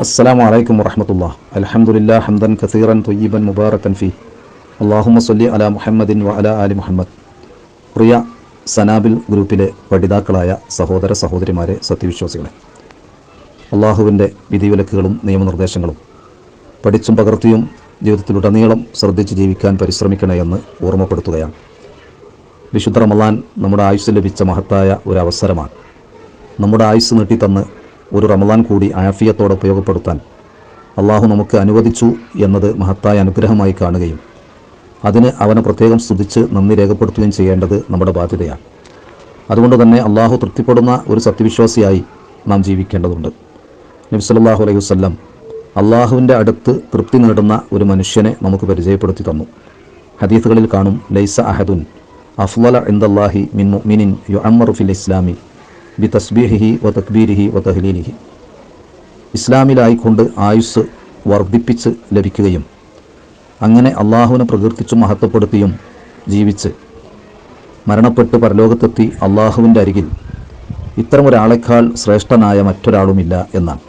السلام عليكم ورحمة الله. الحمد لله حمدا كثيرا طيبا مباركا فيه. اللهم صل على محمد وعلى آل محمد. പ്രിയ സനാബിൽ ഗ്രൂപ്പിലെ പഠിതാക്കളായ സഹോദര സഹോദരിമാരെ, സത്യവിശ്വാസികളെ, അള്ളാഹുവിൻ്റെ വിധിവിലക്കുകളും നിയമനിർദ്ദേശങ്ങളും പഠിച്ചും പകർത്തിയും ജീവിതത്തിലുടനീളം ശ്രദ്ധിച്ച് ജീവിക്കാൻ പരിശ്രമിക്കണേ എന്ന് ഓർമ്മപ്പെടുത്തുകയാണ്. വിശുദ്ധ റമളാൻ നമ്മുടെ ആയുസ് ലഭിച്ച മഹത്തായ ഒരു അവസരമാണ്. നമ്മുടെ ആയുസ് നീട്ടിത്തന്ന് ഒരു റമളാൻ കൂടി ആഫിയത്തോടെ ഉപയോഗപ്പെടുത്താൻ അള്ളാഹു നമുക്ക് അനുവദിച്ചു എന്നത് മഹത്തായ അനുഗ്രഹമായി കാണുകയും അതിന് അവനെ പ്രത്യേകം സ്തുതിച്ച് നന്ദി രേഖപ്പെടുത്തുകയും ചെയ്യേണ്ടത് നമ്മുടെ ബാധ്യതയാണ്. അതുകൊണ്ട് തന്നെ അള്ളാഹു തൃപ്തിപ്പെടുന്ന ഒരു സത്യവിശ്വാസിയായി നാം ജീവിക്കേണ്ടതുണ്ട്. നബി സല്ലല്ലാഹു അലൈഹി വസല്ലം അള്ളാഹുവിൻ്റെ അടുത്ത് തൃപ്തി നേടുന്ന ഒരു മനുഷ്യനെ നമുക്ക് പരിചയപ്പെടുത്തി തന്നു. ഹദീസുകളിൽ കാണും, ലൈസ അഹദുൻ അഫ്ളല ഇൻദല്ലാഹി മിൻ മുഅ്മിനിൻ യുഅമ്മറു ഫിൽ ഇസ്ലാമി ബി തസ്ബീഹിഹി വ തക്ബീരിഹി വ തഹ്ലീലിഹി. ഇസ്ലാമിലായിക്കൊണ്ട് ആയുസ് വർദ്ധിപ്പിച്ച് ലഭിക്കുകയും അങ്ങനെ അള്ളാഹുവിനെ പ്രകീർത്തിച്ചും മഹത്വപ്പെടുത്തിയും ജീവിച്ച് മരണപ്പെട്ട് പരലോകത്തെത്തി അള്ളാഹുവിൻ്റെ അരികിൽ ഇത്തരമൊരാളെക്കാൾ ശ്രേഷ്ഠനായ മറ്റൊരാളുമില്ല എന്നാണ്.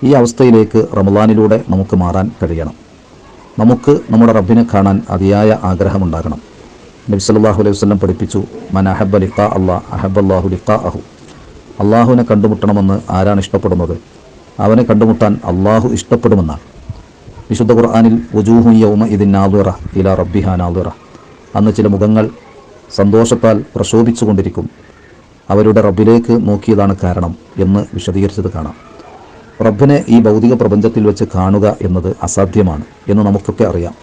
ഈ അവസ്ഥയിലേക്ക് റമളാനിലൂടെ നമുക്ക് മാറാൻ കഴിയണം. നമുക്ക് നമ്മുടെ റബ്ബിനെ കാണാൻ അതിയായ ആഗ്രഹമുണ്ടാകണം. നബി സല്ലല്ലാഹു അലൈഹി വസല്ലം പഠിപ്പിച്ചു, മൻ അഹബ്ബ ലിഖാ അല്ലാഹ് അഹബ്ബല്ലാഹു ലിഖാഅഹു. അള്ളാഹുവിനെ കണ്ടുമുട്ടണമെന്ന് ആരാണ് ഇഷ്ടപ്പെടുന്നത്, അവനെ കണ്ടുമുട്ടാൻ അള്ളാഹു ഇഷ്ടപ്പെടുമെന്നാണ്. വിശുദ്ധ ഖുർആനിൽ വുജൂഹു യൗമ ഇദിൻ നാദിറ ഇലാ റബ്ബിഹാ നാദിറ. അന്ന് ചില മുഖങ്ങൾ സന്തോഷത്താൽ പ്രശോഭിച്ചുകൊണ്ടിരിക്കും, അവരുടെ റബ്ബിലേക്ക് നോക്കിയതാണ് കാരണം എന്ന് വിശദീകരിച്ചത് കാണാം. റബ്ബിനെ ഈ ഭൗതിക പ്രപഞ്ചത്തിൽ വെച്ച് കാണുക എന്നത് അസാധ്യമാണ് എന്ന് നമുക്കൊക്കെ അറിയാം.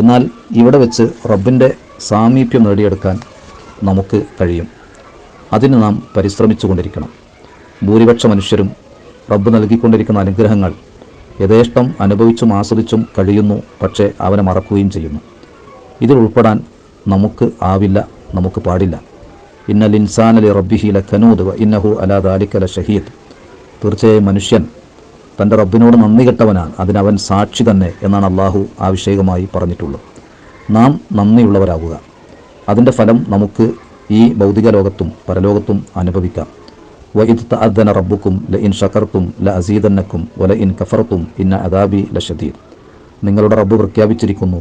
എന്നാൽ ഇവിടെ വെച്ച് റബ്ബിൻ്റെ സാമീപ്യം നേടിയെടുക്കാൻ നമുക്ക് കഴിയും. അതിന് നാം പരിശ്രമിച്ചു കൊണ്ടിരിക്കണം. ഭൂരിപക്ഷ മനുഷ്യരും റബ്ബ് നൽകിക്കൊണ്ടിരിക്കുന്ന അനുഗ്രഹങ്ങൾ യഥേഷ്ടം അനുഭവിച്ചും ആസ്വദിച്ചും കഴിയുന്നു, പക്ഷേ അവനെ മറക്കുകയും ചെയ്യുന്നു. ഇതിൽ ഉൾപ്പെടാൻ നമുക്ക് ആവില്ല, നമുക്ക് പാടില്ല. ഇന്നൽ ഇൻസാന ലി റബ്ബിഹി ലകനൂദ് വ ഇന്നഹു അലാ ദാലിക ലശഹീദ്. തീർച്ചയായും മനുഷ്യൻ തൻ്റെ റബ്ബിനോട് നന്ദി കെട്ടവനാണ്, അതിനവൻ സാക്ഷി തന്നെ എന്നാണ് അള്ളാഹു ആവിഷേകമായി പറഞ്ഞിട്ടുള്ളത്. നാം നന്ദിയുള്ളവരാകുക. അതിൻ്റെ ഫലം നമുക്ക് ഈ ഭൗതിക ലോകത്തും പരലോകത്തും അനുഭവിക്കാം. വഇദ് തഅദ്ദന റബ്ബുക്കും ലഇൻ ശകർതും ലഅസീദന്നക്കും വലഇൻ കഫർതും ഇന്ന അദാബി ലശദീദ്. നിങ്ങളുടെ റബ്ബ് പ്രഖ്യാപിച്ചിരിക്കുന്നു,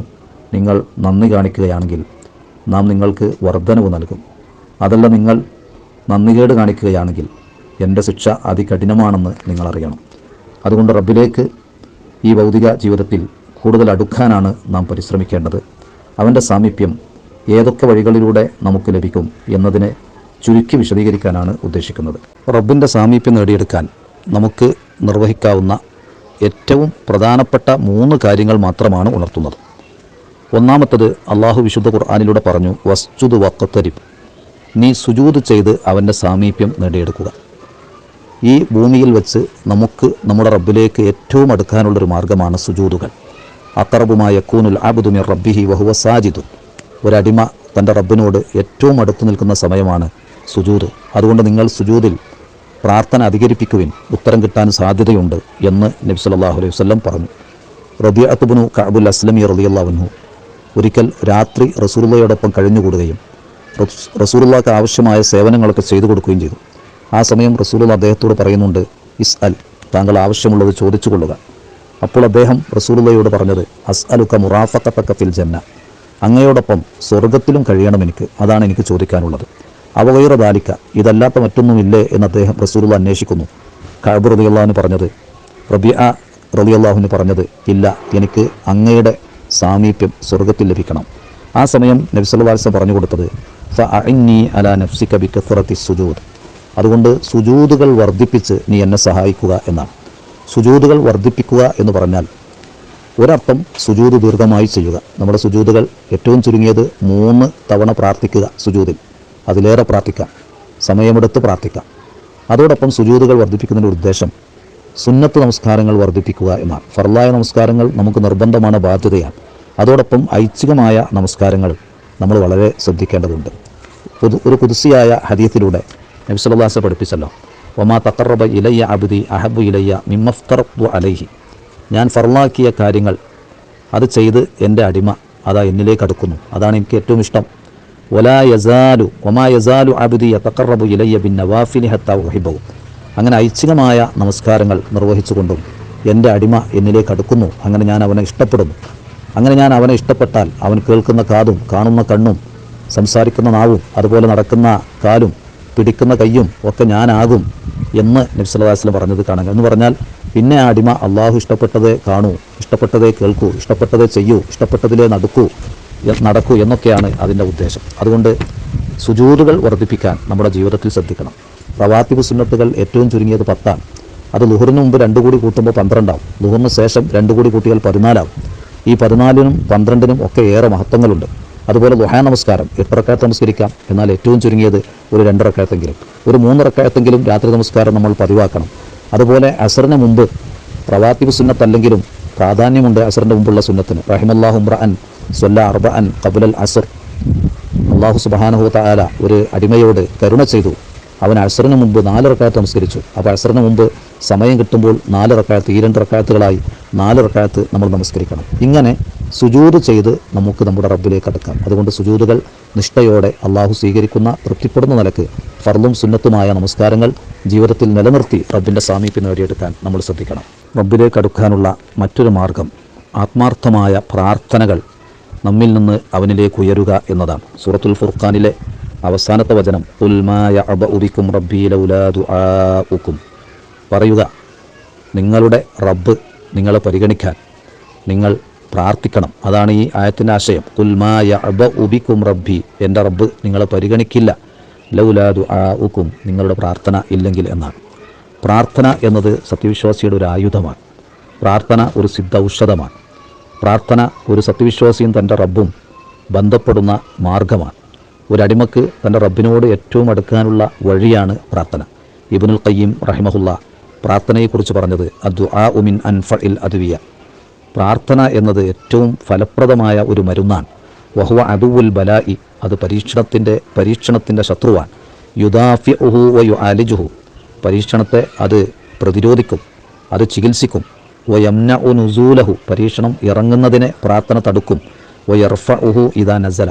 നിങ്ങൾ നന്ദി കാണിക്കുകയാണെങ്കിൽ നാം നിങ്ങൾക്ക് വർധനവ് നൽകും. അതല്ല, നിങ്ങൾ നന്ദികേട് കാണിക്കുകയാണെങ്കിൽ എൻ്റെ ശിക്ഷ അതികഠിനമാണെന്ന് നിങ്ങളറിയണം. അതുകൊണ്ട് റബ്ബിലേക്ക് ഈ ഭൗതിക ജീവിതത്തിൽ കൂടുതൽ അടുക്കാനാണ് നാം പരിശ്രമിക്കേണ്ടത്. അവൻ്റെ സാമീപ്യം ഏതൊക്കെ വഴികളിലൂടെ നമുക്ക് ലഭിക്കും എന്നതിനെ ചുരുക്കി വിശദീകരിക്കാനാണ് ഉദ്ദേശിക്കുന്നത്. റബ്ബിൻ്റെ സാമീപ്യം നേടിയെടുക്കാൻ നമുക്ക് നിർവഹിക്കാവുന്ന ഏറ്റവും പ്രധാനപ്പെട്ട 3 കാര്യങ്ങൾ മാത്രമാണ് ഉണർത്തുന്നത്. ഒന്നാമത്തത്, അള്ളാഹു വിശുദ്ധ ഖുർആനിലൂടെ പറഞ്ഞു, വസ്ജുദ് വഖ്തരിബ്. നീ സുജൂദ് ചെയ്ത് അവൻ്റെ സാമീപ്യം നേടിയെടുക്കുക. ഈ ഭൂമിയിൽ വെച്ച് നമുക്ക് നമ്മുടെ റബ്ബിലേക്ക് ഏറ്റവും അടുക്കാനുള്ളൊരു മാർഗ്ഗമാണ് സുജൂദുകൾ. അഖറബുമായ യകൂനുൽ അബ്ദു മിർ റബ്ബിഹി വഹുവ സാജിദുൻ. ഒരടിമ തൻ്റെ റബ്ബിനോട് ഏറ്റവും അടുത്തു നിൽക്കുന്ന സമയമാണ് സുജൂദ്. അതുകൊണ്ട് നിങ്ങൾ സുജൂദിൽ പ്രാർത്ഥന അധികരിപ്പിക്കുവിൻ, ഉത്തരം കിട്ടാൻ സാധ്യതയുണ്ട് എന്ന് നബി സല്ലല്ലാഹു അലൈഹി വസല്ലം പറഞ്ഞു. റബീഅത്ത് ഇബ്നു കഅബുൽ അസ്ലമി റളിയല്ലാഹു അൻഹു ഒരിക്കൽ രാത്രി റസൂലുള്ളാഹിയോടൊപ്പം കഴിഞ്ഞുകൂടുകയും റസൂലുള്ളാഹിക്ക് ആവശ്യമായ സേവനങ്ങളൊക്കെ ചെയ്തു കൊടുക്കുകയും ചെയ്തു. ആ സമയം റസൂലുള്ളാഹി അദ്ദേഹത്തോട് പറയുന്നുണ്ട്, ഇസ്അൽ, താങ്കൾ ആവശ്യമുള്ളത് ചോദിച്ചു കൊള്ളുക. അപ്പോൾ അദ്ദേഹം റസൂലുള്ളാഹിയോട് പറഞ്ഞത്, അസ്അലുക മുറാഫഖതക ഫിൽ ജന്ന. അങ്ങയോടൊപ്പം സ്വർഗത്തിലും കഴിയണം എനിക്ക്, അതാണ് എനിക്ക് ചോദിക്കാനുള്ളത്. അവഗൈറ ദാലിക, ഇതല്ലാത്ത മറ്റൊന്നുമില്ലേ എന്ന് അദ്ദേഹം റസൂലുള്ളാഹി അന്വേഷിക്കുന്നു. കഅബ് റളിയല്ലാഹു പറഞ്ഞത്, റബീഅ റളിയല്ലാഹു പറഞ്ഞത്, ഇല്ല, എനിക്ക് അങ്ങയുടെ സാമീപ്യം സ്വർഗത്തിൽ ലഭിക്കണം. ആ സമയം നബി സല്ലല്ലാഹു അലൈഹി വസല്ലം പറഞ്ഞു കൊടുത്തത്, ഫഅഇന്നി അലാ നഫ്സിക ബികസ്റത്തി സുജൂദ്. അതുകൊണ്ട് സുജൂദുകൾ വർദ്ധിപ്പിച്ച് നീ എന്നെ സഹായിക്കുക എന്നാണ്. സുജൂദുകൾ വർദ്ധിപ്പിക്കുക എന്ന് പറഞ്ഞാൽ ഒരർത്ഥം സുജൂദ് ദീർഘമായി ചെയ്യുക. നമ്മുടെ സുജൂദുകൾ ഏറ്റവും ചുരുങ്ങിയത് 3 തവണ പ്രാർത്ഥിക്കുക. സുജൂദിൽ അതിലേറെ പ്രാർത്ഥിക്കാം, സമയമെടുത്ത് പ്രാർത്ഥിക്കാം. അതോടൊപ്പം സുജൂദുകൾ വർദ്ധിപ്പിക്കുന്നതിൻ്റെ ഉദ്ദേശം സുന്നത്ത് നമസ്കാരങ്ങൾ വർദ്ധിപ്പിക്കുക എന്നാണ്. ഫർളായ നമസ്കാരങ്ങൾ നമുക്ക് നിർബന്ധമാണ്, ബാധ്യതയാണ്. അതോടൊപ്പം ഐച്ഛികമായ നമസ്കാരങ്ങൾ നമ്മൾ വളരെ ശ്രദ്ധിക്കേണ്ടതുണ്ട്. ഒരു ഖുദ്സിയായ ഹദീസിലൂടെ നബി സല്ലല്ലാഹു അലൈഹി വസല്ലം പഠിപ്പിച്ചല്ലോ, വമാ തഖറബ ഇലയ്യ അബ്ദി അഹബ്ബു ഇലയ്യ മിമ്മ ഫ്തറത്തു അലൈഹി. ഞാൻ ഫർളാക്കിയ കാര്യങ്ങൾ അത് ചെയ്ത് എൻ്റെ അടിമ അതാ എന്നിലേക്ക് അടുക്കുന്നു, അതാണ് എനിക്ക് ഏറ്റവും ഇഷ്ടം. വലാ യസാലു അബ്ദി യതഖറബു ഇലയ്യ ബിൻ നവാഫിലി ഹത്താ ഉഹിബ്ബഹു. അങ്ങനെ ഐച്ഛികമായ നമസ്കാരങ്ങൾ നിർവഹിച്ചുകൊണ്ടും എൻ്റെ അടിമ എന്നിലേക്ക് അടുക്കുന്നു, അങ്ങനെ ഞാൻ അവനെ ഇഷ്ടപ്പെടുന്നു. അങ്ങനെ ഞാൻ അവനെ ഇഷ്ടപ്പെട്ടാൽ അവൻ കേൾക്കുന്ന കാതും കാണുന്ന കണ്ണും സംസാരിക്കുന്ന നാവും അതുപോലെ നടക്കുന്ന കാലും പിടിക്കുന്ന കയ്യും ഒക്കെ ഞാനാകും എന്ന് നബി സല്ലല്ലാഹു അലൈഹി വസല്ലം പറഞ്ഞത് കാണുക. എന്ന് പറഞ്ഞാൽ പിന്നെ ആ അടിമ അള്ളാഹു ഇഷ്ടപ്പെട്ടതേ കാണൂ, ഇഷ്ടപ്പെട്ടതേ കേൾക്കൂ, ഇഷ്ടപ്പെട്ടതേ ചെയ്യൂ, ഇഷ്ടപ്പെട്ടതിലേ നടക്കൂ എന്നൊക്കെയാണ് അതിൻ്റെ ഉദ്ദേശം. അതുകൊണ്ട് സുജൂദുകൾ വർദ്ധിപ്പിക്കാൻ നമ്മുടെ ജീവിതത്തിൽ ശ്രദ്ധിക്കണം. റവാത്തിബ് സുന്നത്തുകൾ ഏറ്റവും ചുരുങ്ങിയത് 10 ആണ്. അത് ലുഹറിന് മുമ്പ് 2 കൂടി കൂട്ടുമ്പോൾ 12 ആവും. ലുഹറിന് ശേഷം 2 കൂടി കൂട്ടിയാൽ 14 ആവും. ഈ 14നും 12നും ഒക്കെ ഏറെ മഹത്വങ്ങളുണ്ട്. അതുപോലെ ദുഹാ നമസ്കാരം 8 റക്അത്ത് നമസ്കരിക്കാം, എന്നാൽ ഏറ്റവും ചുരുങ്ങിയത് ഒരു 2 റക്അത്തെങ്കിലും, ഒരു 3 റക്അത്തെങ്കിലും രാത്രി നമസ്കാരം നമ്മൾ പതിവാക്കണം. അതുപോലെ അസറിന് മുമ്പ് റവാത്തിബ് സുന്നത്തല്ലെങ്കിലും പ്രാധാന്യമുണ്ട് അസറിൻ്റെ മുമ്പുള്ള സുന്നത്തിന്. റഹിമല്ലാഹു ഇംറഅൻ സ്വല്ല അർബഅൻ ഖബ്ലൽ അസ്ർ. അല്ലാഹു സുബ്ഹാനഹു വ തആല ഒരു അടിമയോട് കരുണ ചെയ്തു. അവൻ അസറിന് മുമ്പ് 4 റക്അത്ത് നമസ്കരിച്ചു. അപ്പോൾ അസറിന് മുമ്പ് സമയം കിട്ടുമ്പോൾ 4 റക്അത്ത്, ഈ 2 റക്അത്തുകളായി 4 റക്അത്ത് നമ്മൾ നമസ്കരിക്കണം. ഇങ്ങനെ സുജൂദ് ചെയ്ത് നമുക്ക് നമ്മുടെ റബ്ബിലേക്ക് അടുക്കാം. അതുകൊണ്ട് സുജൂദുകൾ നിഷ്ഠയോടെ അള്ളാഹു സ്വീകരിക്കുന്ന തൃപ്തിപ്പെടുന്ന നിലക്ക് ഫർളും സുന്നത്തുമായ നമസ്കാരങ്ങൾ ജീവിതത്തിൽ നിലനിർത്തി റബ്ബിൻ്റെ സാമീപ്യം നേടിയെടുക്കാൻ നമ്മൾ ശ്രദ്ധിക്കണം. റബ്ബിലേക്ക് അടുക്കാനുള്ള മറ്റൊരു മാർഗം ആത്മാർത്ഥമായ പ്രാർത്ഥനകൾ നമ്മിൽ നിന്ന് അവനിലേക്ക് ഉയരുക എന്നതാണ്. സൂറത്തുൽ ഫുർഖാനിലെ അവസാനത്തെ വചനം ഖുൽ മാ യഅബഉ ബികും റബ്ബി ലൗലാ ദുആഉകും. പറയുക, നിങ്ങളുടെ റബ്ബ് നിങ്ങളെ പരിഗണിക്കാൻ നിങ്ങൾ പ്രാർത്ഥിക്കണം. അതാണ് ഈ ആയത്തിൻ്റെ ആശയം. ഖുൽ മാ യഅബഉ ബികും റബ്ബി, എൻ്റെ റബ്ബ് നിങ്ങളെ പരിഗണിക്കില്ല, ലൗലാ ദുആഉകും, നിങ്ങളുടെ പ്രാർത്ഥന ഇല്ലെങ്കിൽ എന്നാണ്. പ്രാർത്ഥന എന്നത് സത്യവിശ്വാസിയുടെ ഒരു ആയുധമാണ്. പ്രാർത്ഥന ഒരു സിദ്ധ ഔഷധമാണ്. പ്രാർത്ഥന ഒരു സത്യവിശ്വാസിയും തൻ്റെ റബ്ബും ബന്ധപ്പെടുന്ന മാർഗമാണ്. ഒരടിമക്ക് തൻ്റെ റബ്ബിനോട് ഏറ്റവും അടുക്കാനുള്ള വഴിയാണ് പ്രാർത്ഥന. ഇബ്നുൽ ഖയ്യിം റഹിമഹുല്ലാ പ്രാർത്ഥനയെക്കുറിച്ച് പറഞ്ഞത് അദ്ദുആഉ മിൻ അൻഫഇൽ അദ്വിയ, പ്രാർത്ഥന എന്നത് ഏറ്റവും ഫലപ്രദമായ ഒരു മരുന്നാണ്. വഹുവ അദുവുൽ ബലാഇ, അത് പരീക്ഷണത്തിൻ്റെ ശത്രുവാണ്. യുദാഫിഉഹു വയുആലിജുഹു, പരീക്ഷണത്തെ അത് പ്രതിരോധിക്കും, അത് ചികിത്സിക്കും. വയംനഉ നുസൂലഹു, പരീക്ഷണം ഇറങ്ങുന്നതിനെ പ്രാർത്ഥന തടുക്കും. വയർഫഉഹു ഇദാ നസല,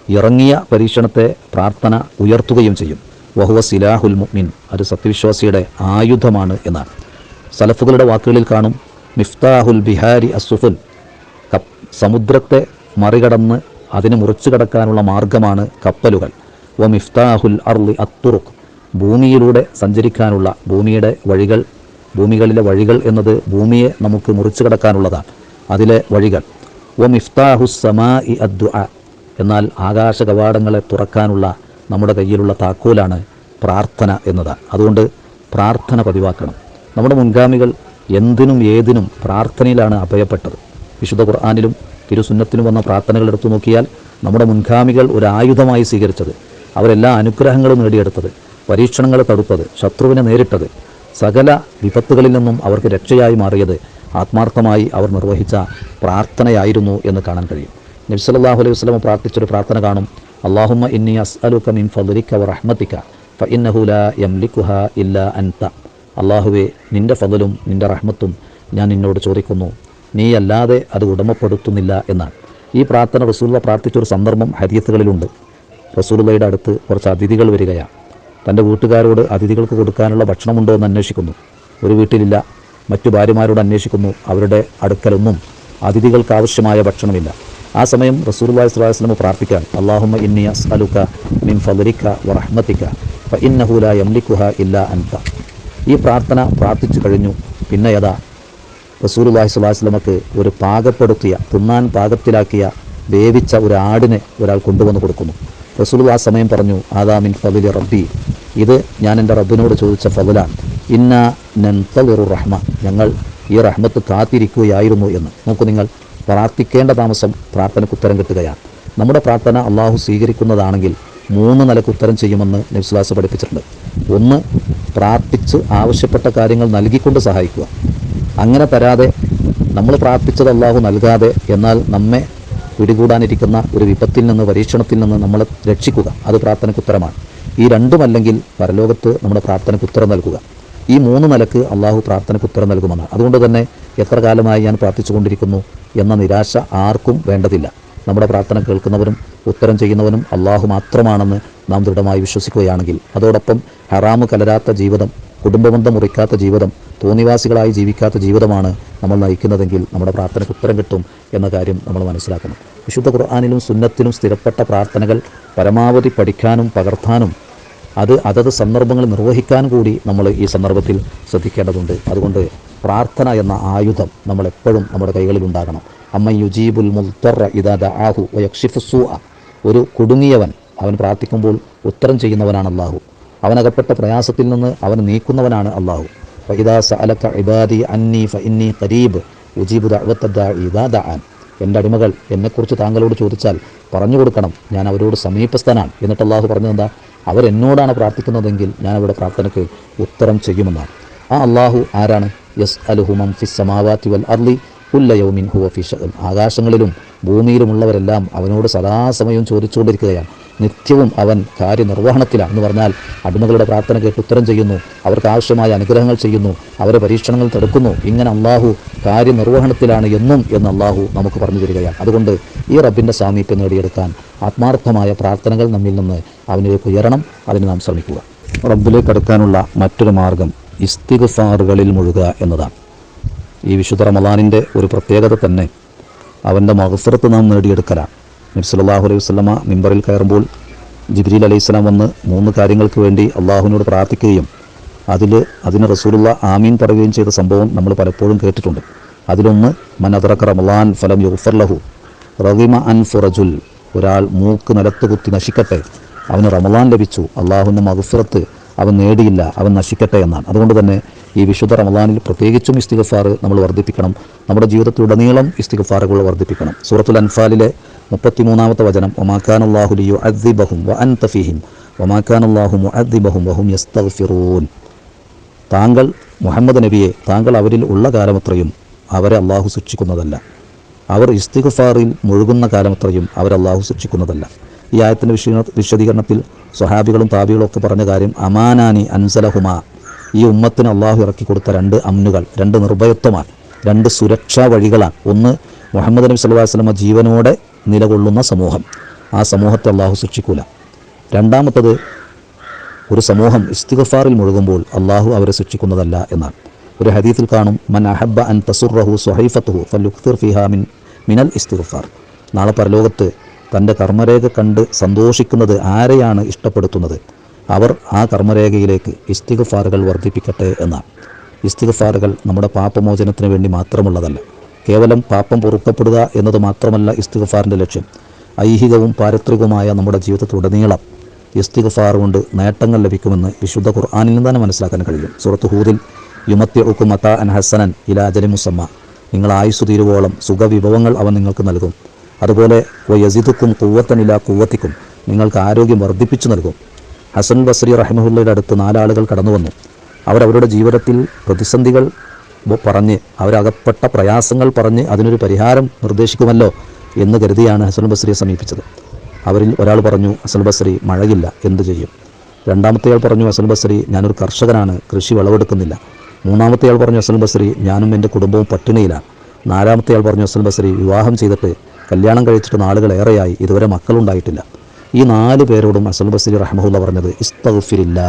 ഇറങ്ങിയ പരീക്ഷണത്തെ പ്രാർത്ഥന ഉയർത്തുകയും ചെയ്യും. വഹുവ സിലാഹുൽ മുഅ്മിൻ, അത് സത്യവിശ്വാസിയുടെ ആയുധമാണ് എന്നാണ്. സലഫുകളുടെ വാക്കുകളിൽ കാണും മിഫ്താഹുൽ ബിഹാരി അസ്സുഫുൽ, സമുദ്രത്തെ മറികടന്ന് അതിനെ മുറിച്ചു കടക്കാനുള്ള മാർഗമാണ് കപ്പലുകൾ. വ മിഫ്താഹുൽ അർളി അത്തുറുഖ്, ഭൂമിയിലൂടെ സഞ്ചരിക്കാനുള്ള ഭൂമികളിലെ വഴികൾ എന്നത് ഭൂമിയെ നമുക്ക് മുറിച്ചു കടക്കാനുള്ളതാണ്, അതിലെ വഴികൾ. വ മിഫ്താഹുസ് സമാഇ അദ്ദുആ, എന്നാൽ ആകാശ കവാടങ്ങളെ തുറക്കാനുള്ള നമ്മുടെ കയ്യിലുള്ള താക്കോലാണ് പ്രാർത്ഥന എന്നതാണ്. അതുകൊണ്ട് പ്രാർത്ഥന പതിവാക്കണം. നമ്മുടെ മുൻഗാമികൾ എന്തിനും ഏതിനും പ്രാർത്ഥനയിലാണ് അഭയപ്പെട്ടത്. വിശുദ്ധ ഖുർആനിലും തിരുസുന്നത്തിലും വന്ന പ്രാർത്ഥനകൾ എടുത്തു നോക്കിയാൽ നമ്മുടെ മുൻഗാമികൾ ഒരു ആയുധമായി സ്വീകരിച്ചത്, അവരെല്ലാ അനുഗ്രഹങ്ങളും നേടിയെടുത്തത്, പരീക്ഷണങ്ങൾ തടുത്തത്, ശത്രുവിനെ നേരിട്ടത്, സകല വിപത്തുകളിൽ നിന്നും അവർക്ക് രക്ഷയായി മാറിയത് ആത്മാർത്ഥമായി അവർ നിർവഹിച്ച പ്രാർത്ഥനയായിരുന്നു എന്ന് കാണാൻ കഴിയും. നബി സല്ലല്ലാഹു അലൈഹി വസല്ലം പ്രാർത്ഥിച്ചൊരു പ്രാർത്ഥന കാണും. അല്ലാഹുമ്മ ഇന്നി അസ്അലുക മിൻ ഫദ്ലിക വ റഹ്മതിക ഫഇന്നഹു ലാ യംലികുഹാ ഇല്ലാ അൻത. അല്ലാഹുവേ, നിൻ്റെ ഫദ്ലും നിൻ്റെ റഹ്മത്തും ഞാൻ നിന്നോട് ചോദിക്കുന്നു, നീയല്ലാതെ അത് ഉടമപ്പെടുത്തുന്നില്ല എന്നാണ്. ഈ പ്രാർത്ഥന റസൂലുള്ള പ്രാർത്ഥിച്ചൊരു സന്ദർഭം ഹദീസുകളിലുണ്ട്. റസൂലുള്ളയുടെ അടുത്ത് കുറച്ച് അതിഥികൾ വരികയാണ്. തൻ്റെ വീട്ടുകാരോട് അതിഥികൾക്ക് കൊടുക്കാനുള്ള ഭക്ഷണമുണ്ടോ എന്ന് അന്വേഷിക്കുന്നു. ഒരു വീട്ടിലില്ല. മറ്റു ഭാര്യമാരോട് അന്വേഷിക്കുന്നു. അവരുടെ അടുക്കലൊന്നും അതിഥികൾക്ക് ആവശ്യമായ ഭക്ഷണമില്ല. ആ സമയം റസൂലുള്ളാഹി സ്വല്ലല്ലാഹു അലൈഹി വസല്ലം പ്രാർത്ഥിക്കാൻ അല്ലാഹുമ്മ ഇന്നി അസ്അലുക മിൻ ഫദ്ലിക വ റഹ്മതിക ഫഇന്നഹു ലാ യംലികുഹാ ഇല്ലാ അൻത. ഈ പ്രാർത്ഥന പ്രാർത്ഥിച്ചു കഴിഞ്ഞു. പിന്നെ യഥാ റസൂലുള്ളാഹി സ്വല്ലല്ലാഹു അലൈഹി വസല്ലമക്ക് ഒരു പാകപ്പെടുത്തിയ, തിന്നാൻ പാകത്തിലാക്കിയ വേവിച്ച ഒരു ആടിനെ ഒരാൾ കൊണ്ടുവന്ന് കൊടുക്കുന്നു. റസൂലുള്ളാഹി ആ സമയം പറഞ്ഞു, ആദാ മിൻ ഫദ്ലി റബ്ബി, ഇത് ഞാൻ എൻ്റെ റബ്ബിനോട് ചോദിച്ച ഫദ്ലാണ്. ഇന്ന നൻതളിറു റഹ്മ, ഞങ്ങൾ ഈ റഹ്മത്ത് കാത്തിരിക്കുകയായിരുന്നു എന്ന്. നോക്കൂ, നിങ്ങൾ പ്രാർത്ഥിക്കേണ്ട താമസം പ്രാർത്ഥനയ്ക്ക് ഉത്തരം കിട്ടുകയാണ്. നമ്മുടെ പ്രാർത്ഥന അള്ളാഹു സ്വീകരിക്കുന്നതാണെങ്കിൽ 3 നിലക്ക് ഉത്തരം ചെയ്യുമെന്ന് നബി സ്വല്ലല്ലാഹു അലൈഹി വസല്ലം പഠിപ്പിച്ചിട്ടുണ്ട്. ഒന്ന്, പ്രാർത്ഥിച്ച് ആവശ്യപ്പെട്ട കാര്യങ്ങൾ നൽകിക്കൊണ്ട് സഹായിക്കുക. അങ്ങനെ തരാതെ, നമ്മൾ പ്രാർത്ഥിച്ചത് അള്ളാഹു നൽകാതെ, എന്നാൽ നമ്മെ പിടികൂടാനിരിക്കുന്ന ഒരു വിപത്തിൽ നിന്ന്, പരീക്ഷണത്തിൽ നിന്ന് നമ്മളെ രക്ഷിക്കുക, അത് പ്രാർത്ഥനയ്ക്ക് ഉത്തരമാണ്. ഈ രണ്ടുമല്ലെങ്കിൽ പരലോകത്ത് നമ്മുടെ പ്രാർത്ഥനയ്ക്ക് ഉത്തരം നൽകുക. ഈ 3 നിലക്ക് അള്ളാഹു പ്രാർത്ഥനയ്ക്ക് ഉത്തരം നൽകുമെന്നാണ്. അതുകൊണ്ട് തന്നെ എത്ര കാലമായി ഞാൻ പ്രാർത്ഥിച്ചുകൊണ്ടിരിക്കുന്നു എന്ന നിരാശ ആർക്കും വേണ്ടതില്ല. നമ്മുടെ പ്രാർത്ഥന കേൾക്കുന്നവനും ഉത്തരം ചെയ്യുന്നവനും അള്ളാഹു മാത്രമാണെന്ന് നാം ദൃഢമായി വിശ്വസിക്കുകയാണെങ്കിൽ, അതോടൊപ്പം ഹറാമ് കലരാത്ത ജീവിതം, കുടുംബബന്ധം മുറിക്കാത്ത ജീവിതം, തോന്നിവാസികളായി ജീവിക്കാത്ത ജീവിതമാണ് നമ്മൾ നയിക്കുന്നതെങ്കിൽ നമ്മുടെ പ്രാർത്ഥനയ്ക്ക് ഉത്തരം കിട്ടും എന്ന കാര്യം നമ്മൾ മനസ്സിലാക്കണം. വിശുദ്ധ ഖുർആനിലും സുന്നത്തിലും സ്ഥിരപ്പെട്ട പ്രാർത്ഥനകൾ പരമാവധി പഠിക്കാനും പകർത്താനും അതത് സന്ദർഭങ്ങൾ നിർവഹിക്കാൻ കൂടി നമ്മൾ ഈ സന്ദർഭത്തിൽ ശ്രദ്ധിക്കേണ്ടതുണ്ട്. അതുകൊണ്ട് പ്രാർത്ഥന എന്ന ആയുധം നമ്മളെപ്പോഴും നമ്മുടെ കൈകളിൽ ഉണ്ടാകണം. അമ്മ യുജീബുൽ മുൽത്തറ ഇദാ ദഅാഹു വയക്ഷിഫു സൂഅ. ഒരു കുടുങ്ങിയവൻ അവൻ പ്രാർത്ഥിക്കുമ്പോൾ ഉത്തരം ചെയ്യുന്നവനാണ് അല്ലാഹു. അവനകപ്പെട്ട പ്രയാസത്തിൽ നിന്ന് അവൻ നീക്കുന്നവനാണ് അല്ലാഹു. ഫഇദാ സഅലക ഇബാദി അന്നി ഫഇന്നി ഖരീബ് ഉജീബു ദഅവത്തദ് ദാഇ ഇദാ ദഅൻ. എൻ്റെ അടിമകൾ എന്നെക്കുറിച്ച് താങ്കളോട് ചോദിച്ചാൽ പറഞ്ഞു കൊടുക്കണം, ഞാൻ അവരോട് സമീപസ്ഥനാണ്. എന്നിട്ട് അല്ലാഹു പറഞ്ഞതെന്താ? അവരെന്നോടാണ് പ്രാർത്ഥിക്കുന്നതെങ്കിൽ ഞാൻ അവരുടെ പ്രാർത്ഥനയ്ക്ക് ഉത്തരം ചെയ്യുമെന്നാണ്. ആ അല്ലാഹു ആരാണ്? യസ്അലുഹു മൻ ഫിസ് സമാവാതി വൽ അർളി കുല്ല യൗമിൻ ഹുവ ഫീ ശഅൻ. ആകാശങ്ങളിലും ഭൂമിയിലുമുള്ളവരെല്ലാം അവനോട് സദാസമയവും ചോദിച്ചുകൊണ്ടിരിക്കുകയാണ്. നിത്യവും അവൻ കാര്യനിർവഹണത്തിലാണ്. എന്ന് പറഞ്ഞാൽ അടിമകളുടെ പ്രാർത്ഥന കേട്ട് ഉത്തരം ചെയ്യുന്നു, അവർക്ക് ആവശ്യമായ അനുഗ്രഹങ്ങൾ ചെയ്യുന്നു, അവരെ പരീക്ഷണങ്ങൾ തടുക്കുന്നു. ഇങ്ങനെ അള്ളാഹു കാര്യനിർവഹണത്തിലാണ് എന്ന് അള്ളാഹു നമുക്ക് പറഞ്ഞു തരികയാണ്. അതുകൊണ്ട് ഈ റബ്ബിൻ്റെ സാമീപ്യം നേടിയെടുക്കാൻ ആത്മാർത്ഥമായ പ്രാർത്ഥനകൾ നമ്മിൽ നിന്ന് അവനിലേക്ക് ഉയരണം. അതിന് നാം ശ്രമിക്കുക. റബ്ബിലേക്ക് അടുക്കാനുള്ള മറ്റൊരു മാർഗം ഇസ്തിഗ്ഫാറുകളിൽ മുഴുകുക എന്നതാണ്. ഈ വിശുദ്ധ റമളാനിൻ്റെ ഒരു പ്രത്യേകത തന്നെ അവൻ്റെ മഗ്ഫിറത്ത് നാം നേടിയെടുക്കലാണ്. നബി സല്ലല്ലാഹു അലൈഹി വസല്ലമ മിമ്പറിൽ കയറുമ്പോൾ ജിബ്രീൽ അലൈഹിസ്സലാം വന്ന് 3 കാര്യങ്ങൾക്ക് വേണ്ടി അള്ളാഹുവിനോട് പ്രാർത്ഥിക്കുകയും അതിന് റസൂലുള്ള ആമീൻ പറയുകയും ചെയ്ത സംഭവം നമ്മൾ പലപ്പോഴും കേട്ടിട്ടുണ്ട്. അതിലൊന്ന് മൻ അദ്റക റമളാൻ ഫലം യുഗ്ഫർ ലഹു റഗിമ അൻഫു റജുൽ. ഒരാൾ മൂക്ക് നിലത്ത് കുത്തി നശിക്കട്ടെ, അവന് റമളാൻ ലഭിച്ചു, അള്ളാഹുവിൻ്റെ മഗ്ഫിറത്ത് അവൻ നേടിയില്ല, അവൻ നശിക്കട്ടെ എന്നാണ്. അതുകൊണ്ട് തന്നെ ഈ വിശുദ്ധ റമളാനിൽ പ്രത്യേകിച്ചും ഇസ്തിഗ്ഫാർ നമ്മൾ വർദ്ധിപ്പിക്കണം. നമ്മുടെ ജീവിതത്തിലുടനീളം ഇസ്തിഗ്ഫാറുകൾ വർദ്ധിപ്പിക്കണം. സൂറത്തുൽ അൻഫാലിലെ 33-ാമത്തെ വചനം, വമാ കാനല്ലാഹു ലിയുഅദ്ദിബഹും വഅൻത ഫീഹിം വമാ കാനല്ലാഹു മുഅദ്ദിബഹും വഹും യസ്തഗ്ഫിറൂൻ. താങ്കൾ മുഹമ്മദ് നബിയെ, താങ്കൾ അവരിൽ ഉള്ള കാലമത്രയും അവരെ അള്ളാഹു ശിക്ഷിക്കുന്നതല്ല. അവർ ഇസ്തിഗ്ഫാറിൽ മുഴുകുന്ന കാലമത്രയും അവരെ അള്ളാഹു ശിക്ഷിക്കുന്നതല്ല. ഈ ആയത്തിൻ്റെ വിശദീകരണത്തിൽ സ്വഹാബികളും താബികളും ഒക്കെ പറഞ്ഞ കാര്യം, അമാനാനി അൻസലഹുമാ, ഈ ഉമ്മത്തിന് അള്ളാഹു ഇറക്കി കൊടുത്ത 2 അമ്നുകൾ, 2 നിർഭയത്വമാണ്, 2 സുരക്ഷാ വഴികളാണ്. ഒന്ന്, മുഹമ്മദ് നബി സല്ലല്ലാഹു അലൈഹി വസല്ലം ജീവനോടെ നിലകൊള്ളുന്ന സമൂഹം, ആ സമൂഹത്തെ അള്ളാഹു ശിക്ഷിക്കൂല. രണ്ടാമത്തത്, ഒരു സമൂഹം ഇസ്തിഗ്ഫാറിൽ മുഴുകുമ്പോൾ അള്ളാഹു അവരെ ശിക്ഷിക്കുന്നതല്ല എന്നാണ്. ഒരു ഹദീസിൽ കാണും, മൻ അഹബ്ബ അൻ തസുറഹു സ്വഹൈഫത്തുഹു ഫല്യുക്തിർ ഫീഹാ മിനൽ ഇസ്തിഗ്ഫാർ. നാളെ പരലോകത്ത് തൻ്റെ കർമ്മരേഖ കണ്ട് സന്തോഷിക്കുന്നത് ആരെയാണ് ഇഷ്ടപ്പെടുത്തുന്നത്, അവർ ആ കർമ്മരേഖയിലേക്ക് ഇസ്തിഗ്ഫാറുകൾ വർദ്ധിപ്പിക്കട്ടെ എന്നാണ്. ഇസ്തിഗ്ഫാറുകൾ നമ്മുടെ പാപമോചനത്തിന് വേണ്ടി മാത്രമുള്ളതല്ല. കേവലം പാപം പൊറുക്കപ്പെടുക എന്നത് മാത്രമല്ല ഇസ്തിഗ്ഫാറിൻ്റെ ലക്ഷ്യം. ഐഹികവും പാരിത്രികവുമായ നമ്മുടെ ജീവിതത്തിലുടനീളം ഇസ്തിഗ്ഫാർ കൊണ്ട് നേട്ടങ്ങൾ ലഭിക്കുമെന്ന് വിശുദ്ധ ഖുർആനിൽ നിന്ന് തന്നെ മനസ്സിലാക്കാൻ കഴിയും. സൂറത്ത് ഹൂദിൽ, യുമത്തിഉക്കും മതാഅൻ ഹസനൻ ഇലാ അജലിൻ മുസമ്മ, നിങ്ങൾ ആയുസ്സു തീരുവോളം സുഖവിഭവങ്ങൾ അവൻ നിങ്ങൾക്ക് നൽകും. അതുപോലെ വയസിദുക്കും ഖുവ്വത്തൻ ഇലാ ഖുവ്വത്തിക്കും, നിങ്ങൾക്ക് ആരോഗ്യം വർദ്ധിപ്പിച്ചു നൽകും. ഹസൻ ബസ്രി റഹിമഹുല്ലയുടെ അടുത്ത് 4 ആളുകൾ കടന്നു വന്നു. അവരവരുടെ ജീവിതത്തിൽ പ്രതിസന്ധികൾ പറഞ്ഞ്, അവരകപ്പെട്ട പ്രയാസങ്ങൾ പറഞ്ഞ് അതിനൊരു പരിഹാരം നിർദ്ദേശിക്കുമല്ലോ എന്ന് കരുതിയാണ് ഹസൻ ബസ്രിയെ സമീപിച്ചത്. അവരിൽ ഒരാൾ പറഞ്ഞു, ഹസൻ ബസ്രി, മഴയില്ല, എന്തു ചെയ്യും? രണ്ടാമത്തെയാൾ പറഞ്ഞു, ഹസൻ ബസ്രി, ഞാനൊരു കർഷകനാണ്, കൃഷി വിളവെടുക്കുന്നില്ല. മൂന്നാമത്തെയാൾ പറഞ്ഞു, ഹസൻ ബസ്രി, ഞാനും എൻ്റെ കുടുംബവും പട്ടിണിയിലാണ്. നാലാമത്തെയാൾ പറഞ്ഞു, ഹസൻ ബസ്രി, വിവാഹം ചെയ്തിട്ട് കല്യാണം കഴിച്ചിട്ട് നാളുകളേറെയായി, ഇതുവരെ മക്കളുണ്ടായിട്ടില്ല. ഈ 4 പേരോടും ഹസൻ ബസ്രി റഹ്മഹുല്ല പറഞ്ഞത്, ഇസ്തഗ്ഫിരില്ലാ,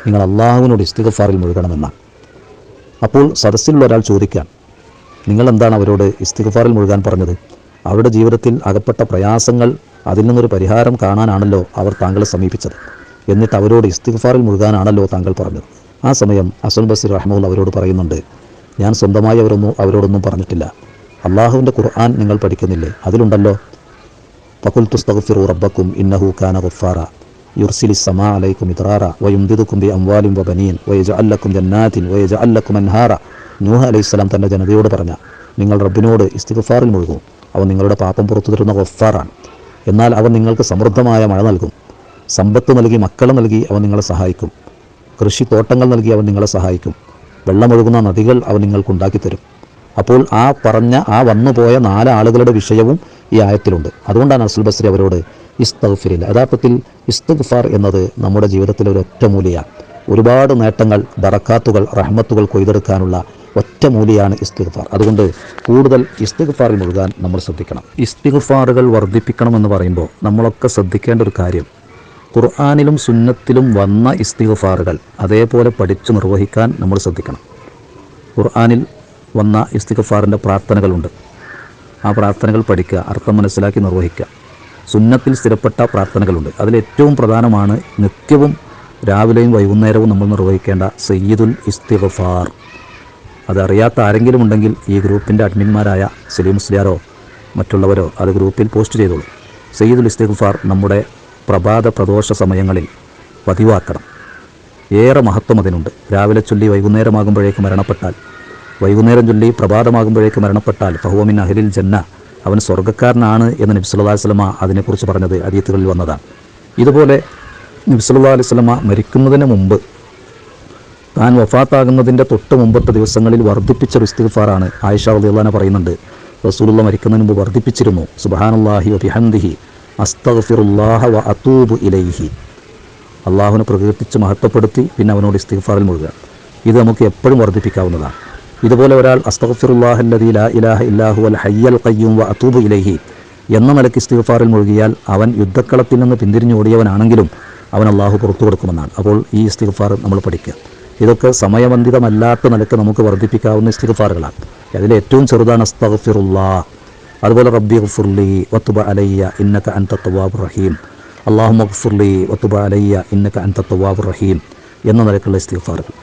നിങ്ങൾ അള്ളാഹുവിനോട് ഇസ്തിഗ്ഫാറിൽ മുഴുകണമെന്നാണ്. അപ്പോൾ സദസ്സിലുള്ള ഒരാൾ ചോദിക്കാൻ, നിങ്ങൾ എന്താണ് അവരോട് ഇസ്തിഗ്ഫാറിൽ മുഴുകാൻ പറഞ്ഞത്? അവരുടെ ജീവിതത്തിൽ അകപ്പെട്ട പ്രയാസങ്ങൾ, അതിൽ നിന്നൊരു പരിഹാരം കാണാനാണല്ലോ അവർ താങ്കളെ സമീപിച്ചത്. എന്നിട്ട് അവരോട് ഇസ്തിഗ്ഫാറിൽ മുഴുകാനാണല്ലോ താങ്കൾ പറഞ്ഞത്. ആ സമയം ഹസൻ ബസ്രി റഹ്മഹുല്ല അവരോട് പറയുന്നുണ്ട്, ഞാൻ സ്വന്തമായി അവരോടൊന്നും പറഞ്ഞിട്ടില്ല. അള്ളാഹുവിൻ്റെ ഖുർആൻ നിങ്ങൾ പഠിക്കുന്നില്ലേ? അതിലുണ്ടല്ലോ, ഫഖുൽതു ഇസ്തഗ്ഫിറൂ റബ്ബക്കും ഇന്നഹു കാന ഗഫാറ യുർസിലിസ് സമാ അലൈക്കും ഇദ്റാറ വയുംദിദുക്കും ബി അംവാലിൻ വബനീൻ വയജഅൽ ലക്കും ജന്നാത്തിൻ വയജഅൽ ലക്കും അൻഹാറ. നൂഹ് അലൈഹിസ്സലാം തൻ്റെ ജനതയോട് പറഞ്ഞ, നിങ്ങൾ റബ്ബിനോട് ഇസ്തിഗ്ഫാറിൽ മുഴുകും, അവൻ നിങ്ങളുടെ പാപം പുറത്തു തരുന്ന ഗഫാറാണ്. എന്നാൽ അവൻ നിങ്ങൾക്ക് സമൃദ്ധമായ മഴ നൽകും, സമ്പത്ത് നൽകി, മക്കളെ നൽകി അവൻ നിങ്ങളെ സഹായിക്കും, കൃഷിത്തോട്ടങ്ങൾ നൽകി അവൻ നിങ്ങളെ സഹായിക്കും, വെള്ളമൊഴുകുന്ന നദികൾ അവൻ നിങ്ങൾക്കുണ്ടാക്കിത്തരും. അപ്പോൾ ആ വന്നുപോയ 4 ആളുകളുടെ വിഷയവും ഈ ആയത്തിലുണ്ട്. അതുകൊണ്ടാണ് ഹസൻ ബസ്രി അവരോട് ഇസ്തഗ്ഫിരില്ല. യഥാർത്ഥത്തിൽ ഇസ്തിഗ്ഫാർ എന്നത് നമ്മുടെ ജീവിതത്തിലെ ഒരു ഒറ്റമൂലിയാണ്. ഒരുപാട് നേട്ടങ്ങൾ, ബറക്കാത്തുകൾ, റഹ്മത്തുകൾ കൊയ്തെടുക്കാനുള്ള ഒറ്റമൂലിയാണ് ഇസ്തിഗ്ഫാർ. അതുകൊണ്ട് കൂടുതൽ ഇസ്തിഗ്ഫാറിൽ മുഴുകാൻ നമ്മൾ ശ്രദ്ധിക്കണം. ഇസ്തിഗ്ഫാറുകൾ വർദ്ധിപ്പിക്കണമെന്ന് പറയുമ്പോൾ നമ്മളൊക്കെ ശ്രദ്ധിക്കേണ്ട ഒരു കാര്യം, ഖുർആനിലും സുന്നത്തിലും വന്ന ഇസ്തിഗ്ഫാറുകൾ അതേപോലെ പഠിച്ചു നിർവഹിക്കാൻ നമ്മൾ ശ്രദ്ധിക്കണം. ഖുർആനിൽ വന്ന ഇസ്തിഗ്ഫാറിൻ്റെ പ്രാർത്ഥനകളുണ്ട്. ആ പ്രാർത്ഥനകൾ പഠിക്കുക, അർത്ഥം മനസ്സിലാക്കി നിർവഹിക്കുക. സുന്നത്തിൽ സ്ഥിരപ്പെട്ട പ്രാർത്ഥനകളുണ്ട്. അതിലേറ്റവും പ്രധാനമാണ് നിത്യവും രാവിലെയും വൈകുന്നേരവും നമ്മൾ നിർവഹിക്കേണ്ട സയ്യിദുൽ ഇസ്തിഗ്ഫാർ. അതറിയാത്ത ആരെങ്കിലും ഉണ്ടെങ്കിൽ ഈ ഗ്രൂപ്പിൻ്റെ അഡ്മിന്മാരായ സലീം മുസ്ലിയാരോ മറ്റുള്ളവരോ അത് ഗ്രൂപ്പിൽ പോസ്റ്റ് ചെയ്തോളൂ. സയ്യിദുൽ ഇസ്തിഗ്ഫാർ നമ്മുടെ പ്രഭാത പ്രദോഷ സമയങ്ങളിൽ പതിവാക്കണം. ഏറെ മഹത്വം അതിനുണ്ട്. രാവിലെ ചൊല്ലി വൈകുന്നേരമാകുമ്പോഴേക്ക് മരണപ്പെട്ടാൽ, വൈകുന്നേരം ചൊല്ലി പ്രഭാതമാകുമ്പോഴേക്ക് മരണപ്പെട്ടാൽ ഫഹുവ മിൻ അഹ്ലിൽ ജന്ന, അവൻ സ്വർഗ്ഗക്കാരനാണ് എന്ന് നബി സല്ലല്ലാഹു അലൈഹി വസല്ലമ അതിനെക്കുറിച്ച് പറഞ്ഞത് ഹദീസുകളിൽ വന്നതാണ്. ഇതുപോലെ നബി സല്ലല്ലാഹു അലൈഹി വസല്ലമ മരിക്കുന്നതിന് മുമ്പ്, താൻ വഫാത്താകുന്നതിൻ്റെ തൊട്ട് മുമ്പത്തെ ദിവസങ്ങളിൽ വർദ്ധിപ്പിച്ചൊരു ഇസ്തിഗ്ഫാറാണ്. ആയിഷ റളിയല്ലാഹു അൻഹ പറയുന്നുണ്ട്, റസൂലുള്ളാഹി മരിക്കുന്നതിന് മുമ്പ് വർദ്ധിപ്പിച്ചിരുന്നു, സുബ്ഹാനല്ലാഹി വ ബിഹംദിഹി അസ്തഗ്ഫിറുല്ലാഹ വ അതൂബു ഇലൈഹി. അള്ളാഹുവിനെ പ്രകീർത്തിച്ച് മഹത്വപ്പെടുത്തി പിന്നെ അവനോട് ഇസ്തിഗ്ഫാറിൽ മുഴുകുക. ഇത് നമുക്ക് എപ്പോഴും വർദ്ധിപ്പിക്കാവുന്നതാണ്. ഇതുപോലെ ഒരാൾ അസ്തഗ്ഫിറുല്ലാഹല്ലദീ ലാ ഇലാഹ ഇല്ലാ ഹുവൽ ഹയ്യൽ ഖയ്യൂം വ അതൂബു ഇലൈഹി എന്ന നിലയ്ക്ക് ഇസ്തിഗ്ഫാറിൽ മുഴുകിയാൽ അവൻ യുദ്ധക്കളത്തിൽ നിന്ന് പിന്തിരിഞ്ഞോടിയവനാണെങ്കിലും അവൻ അള്ളാഹു പുറത്തു കൊടുക്കുമെന്നാണ്. അപ്പോൾ ഈ ഇസ്തിഗ്ഫാർ നമ്മൾ പഠിക്കുക. ഇതൊക്കെ സമയബന്ധിതമല്ലാത്ത നിലയ്ക്ക് നമുക്ക് വർദ്ധിപ്പിക്കാവുന്ന ഇസ്തിഗ്ഫാറുകളാണ്. അതിലേറ്റവും ചെറുതാണ് അസ്തഗ്ഫിറുല്ലാഹ്. അതുപോലെ റബ്ബി ഗ്ഫിർലി വതുബ് അലയ്യ ഇന്നക അൻത തവ്വാബുർ റഹീം, അല്ലാഹുമ്മ ഗ്ഫിർലി വതുബ് അലയ്യ ഇന്നക അൻത തവ്വാബുർ റഹീം എന്ന നിലയ്ക്കുള്ള ഇസ്തിഗ്ഫാറുകൾ.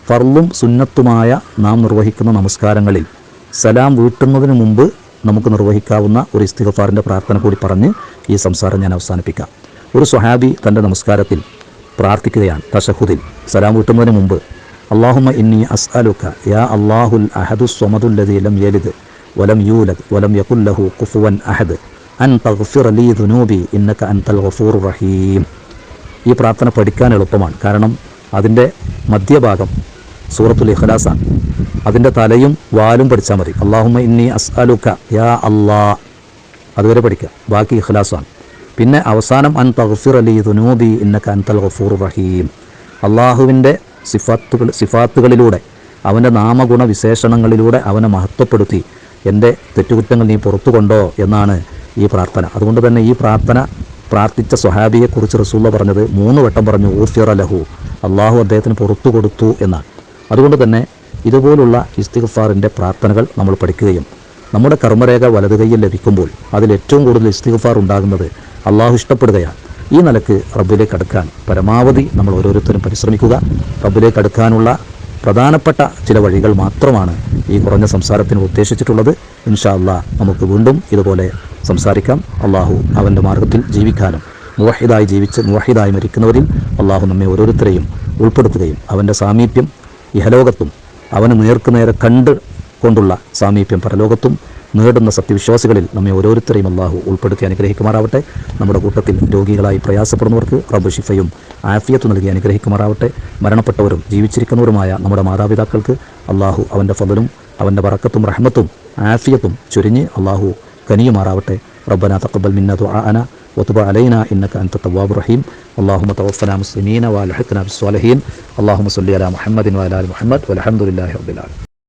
ഫർളും സുന്നത്തുമായ നാം നിർവഹിക്കുന്ന നമസ്കാരങ്ങളിൽ സലാം വീട്ടുന്നതിന് മുമ്പ് നമുക്ക് നിർവഹിക്കാവുന്ന ഒരു ഇസ്തിഗ്ഫാറിൻ്റെ പ്രാർത്ഥന കൂടി പറഞ്ഞ് ഈ സംസാരം ഞാൻ അവസാനിപ്പിക്കാം. ഒരു സ്വഹാബി തൻ്റെ നമസ്കാരത്തിൽ പ്രാർത്ഥിക്കുകയാണ്. തശഹുദിൽ സലാം വീട്ടുന്നതിന് മുമ്പ്, അല്ലാഹുമ്മ ഇന്നി അസ്അലുക യാ അല്ലാഹുൽ അഹദുസ് സ്വമദുല്ലദീ ലം യലിദ് വലം യൂലദ് വലം യകുൽ ലഹു കുഫുവൻ അഹദ് അൻ തഗ്ഫിറ ലീ ദുനൂബി ഇന്നക അൻതൽ ഗഫൂറുർ റഹീം. ഈ പ്രാർത്ഥന പഠിക്കാൻ എളുപ്പമാണ്. കാരണം അതിൻ്റെ മധ്യഭാഗം സൂറത്തുൽ ഇഖ്ലാസാണ്. അതിൻ്റെ തലയും വാലും പഠിച്ചാൽ മതി. അല്ലാഹുമ്മ ഇന്നി അസ്അലുക യാ അല്ലാ, അതുവരെ പഠിക്കുക. ബാക്കി ഇഖ്ലാസാണ്. പിന്നെ അവസാനം അൻ തഗ്ഫിറ ലീ ദുനൂബി ഇന്നക അൻതൽ ഗഫൂറുർ റഹീം. അള്ളാഹുവിൻ്റെ സിഫാത്തുകളിലൂടെ, അവൻ്റെ നാമഗുണ വിശേഷണങ്ങളിലൂടെ അവനെ മഹത്വപ്പെടുത്തി എൻ്റെ തെറ്റുകുറ്റങ്ങൾ നീ പുറത്തു കൊണ്ടോ എന്നാണ് ഈ പ്രാർത്ഥന. അതുകൊണ്ട് തന്നെ ഈ പ്രാർത്ഥന പ്രാർത്ഥിച്ച സ്വഹാബിയെക്കുറിച്ച് റസൂലുള്ള പറഞ്ഞത് 3 വട്ടം പറഞ്ഞു, ഊഫിറ ലഹു, അള്ളാഹു അദ്ദേഹത്തിന് പുറത്തു കൊടുത്തു എന്നാണ്. അതുകൊണ്ട് തന്നെ ഇതുപോലുള്ള ഇസ്തിഗ്ഫാറിൻ്റെ പ്രാർത്ഥനകൾ നമ്മൾ പഠിക്കുകയും നമ്മുടെ കർമ്മരേഖ വലതു കൈയിൽ ലഭിക്കുമ്പോൾ അതിലേറ്റവും കൂടുതൽ ഇസ്തിഗ്ഫാർ ഉണ്ടാകുന്നത് അള്ളാഹു ഇഷ്ടപ്പെടുകയാണ്. ഈ നിലക്ക് റബ്ബിലേക്ക് അടുക്കാൻ പരമാവധി നമ്മൾ ഓരോരുത്തരും പരിശ്രമിക്കുക. റബ്ബിലേക്ക് അടുക്കാനുള്ള പ്രധാനപ്പെട്ട ചില വഴികൾ മാത്രമാണ് ഈ കുറഞ്ഞ സംസാരത്തിന് ഉദ്ദേശിച്ചിട്ടുള്ളത്. ഇൻഷാ അല്ലാഹ് നമുക്ക് വീണ്ടും ഇതുപോലെ സംസാരിക്കാം. അള്ളാഹു അവൻ്റെ മാർഗത്തിൽ ജീവിക്കാനും മുവഹിദായി ജീവിച്ച് മുവഹിദായി മരിക്കുന്നവരിൽ അള്ളാഹു നമ്മെ ഓരോരുത്തരെയും ഉൾപ്പെടുത്തുകയും അവൻ്റെ സാമീപ്യം ഇഹലോകത്തും അവന് നേർക്കുനേരെ കണ്ട് കൊണ്ടുള്ള സാമീപ്യം പരലോകത്തും നേടുന്ന സത്യവിശ്വാസികളിൽ നമ്മെ ഓരോരുത്തരെയും അള്ളാഹു ഉൾപ്പെടുത്തി അനുഗ്രഹിക്കുമാറാവട്ടെ. നമ്മുടെ കൂട്ടത്തിൽ രോഗികളായി പ്രയാസപ്പെടുന്നവർക്ക് റബ്ബ് ശിഫയും ആഫിയത്തും നൽകി അനുഗ്രഹിക്കുമാറാവട്ടെ. മരണപ്പെട്ടവരും ജീവിച്ചിരിക്കുന്നവരുമായ നമ്മുടെ മാതാപിതാക്കൾക്ക് അള്ളാഹു അവൻ്റെ ഫضലും അവൻ്റെ ബറക്കത്തും റഹ്മത്തും ആഫിയത്തും ചൊരിഞ്ഞ് അള്ളാഹു കനിയുമാറാവട്ടെ. റബ്ബനാ തഖബ്ബൽ മിന്നാ ദുആഅനാ وتب علينا إنك أنت التواب الرحيم. اللهم توفنا مسلمين والحقنا بالصالحين. اللهم صل على محمد وعلى آل محمد والحمد لله رب العالمين.